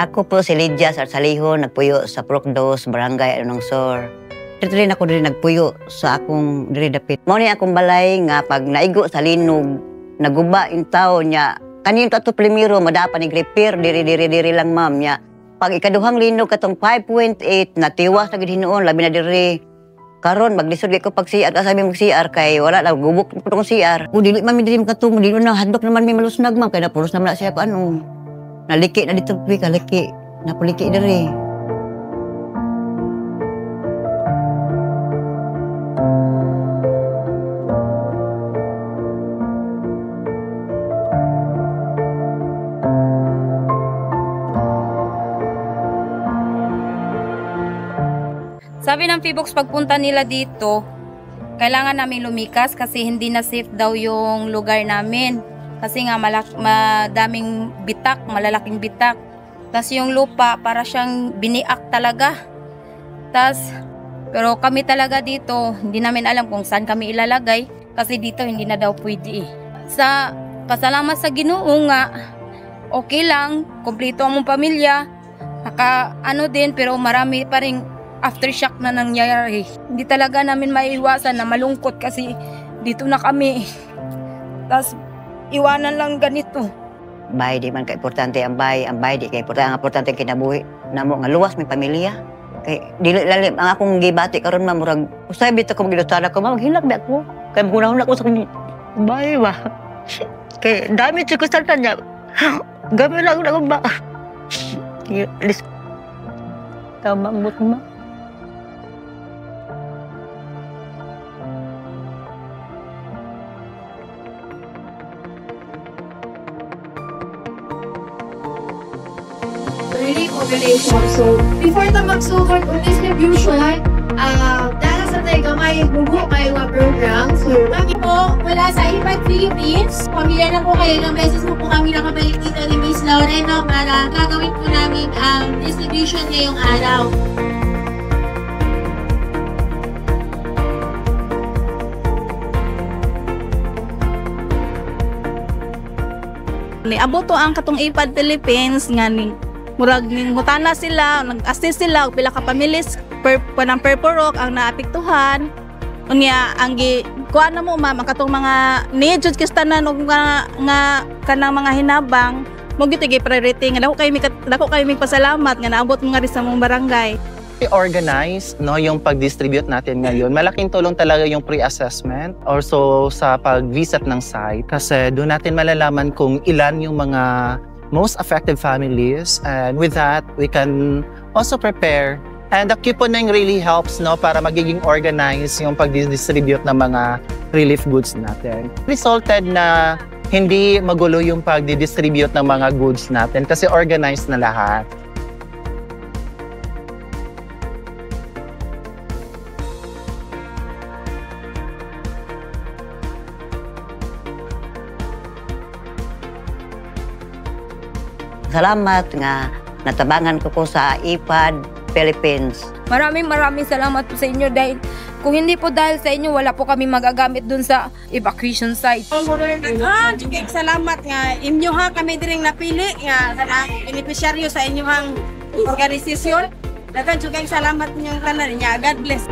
Ako po si Lydia Sarsalihon, nagpuyo sa Procdos, Barangay Anongsor. Dito rin ako nagpuyo sa akong dapit. Mao ni akong balay nga pag naigo sa linog, naguba yung tao niya. Kanino to primero madapa ni repair diri lang ma'am niya. Pag ikaduhang linog katong 5.8 natiwas na gid hinuon labi na diri. Karon maglisod ko pag CR sabi mo CR kay wala lang gubok ko tong CR. Kung dili man mi diri makatong dili na hadlok naman mi malusnag ma'am kay napulos naman na siya ko ano. Naliki na dito pi kaliki. Napuliki diri. Sabi ng PBOX pagpunta nila dito, kailangan namin lumikas kasi hindi na safe daw yung lugar namin. Kasi nga madaming bitak, malalaking bitak. Tapos yung lupa para siyang biniak talaga. Pero kami talaga dito, hindi namin alam kung saan kami ilalagay. Kasi dito hindi na daw pwede. Sa pasalamat sa Ginoo nga, okay lang, kumpleto ang mong pamilya. Din, pero marami pa rin aftershock na nangyayari. Hindi talaga namin maiiwasan na malungkot kasi dito na kami. Tapos iwanan lang ganito. Bay di man ka-importante ang bay di ka-importante. Ang importante kinabuhi namo nga luwas may pamilya. Kay dili lalim ang akong gibati karon ma'am murag usay bitaw ko magidutana ko ma'am hilak na ako. Kay gunahon ako sa bay ba. Kay dami sa kusaltan niya. Gamit lang ako ba. Tama mo ma. Relief ovulation. So, before ta magsugod on distribution, dahil sa tayo gamay bugo kayo nga program. So, kami po mula sa IPAD Philippines. Pamilya na po kayo ng beses po kami nakabalik dito ni Miss Loreno para gagawin po namin ang distribution ngayong araw. Niabot to ang katong IPAD Philippines nga ni murag ning ngutana sila, nag-assist sila og pila ka pamilis per purok ang naapektuhan. Unya ang kuan na mo ma'am ang katong mga needs jud kistanan og nga kanang mga hinabang mo gyud priority nga dako kay mi pasalamat nga naabot mo nga ri sa mong barangay. I-organize yung pag-distribute natin ngayon. Malaking tulong talaga yung pre-assessment also sa pag-visit ng site kasi doon natin malalaman kung ilan yung mga most affected families, and with that we can also prepare, and the couponing really helps para magiging organized yung pag-distribute ng mga relief goods natin. Resulted na hindi magulo yung pag-distribute ng mga goods natin kasi organized na lahat. Salamat nga natabangan ko sa IPAD Philippines. Maraming salamat po sa inyo dahil kung hindi po dahil sa inyo, wala po kami magagamit dun sa evacuation site. Salamat nga inyo ha kami diring napili nga beneficiaryo sa inyong desisyon. Dagan salamat ninyong tanan niya. God bless.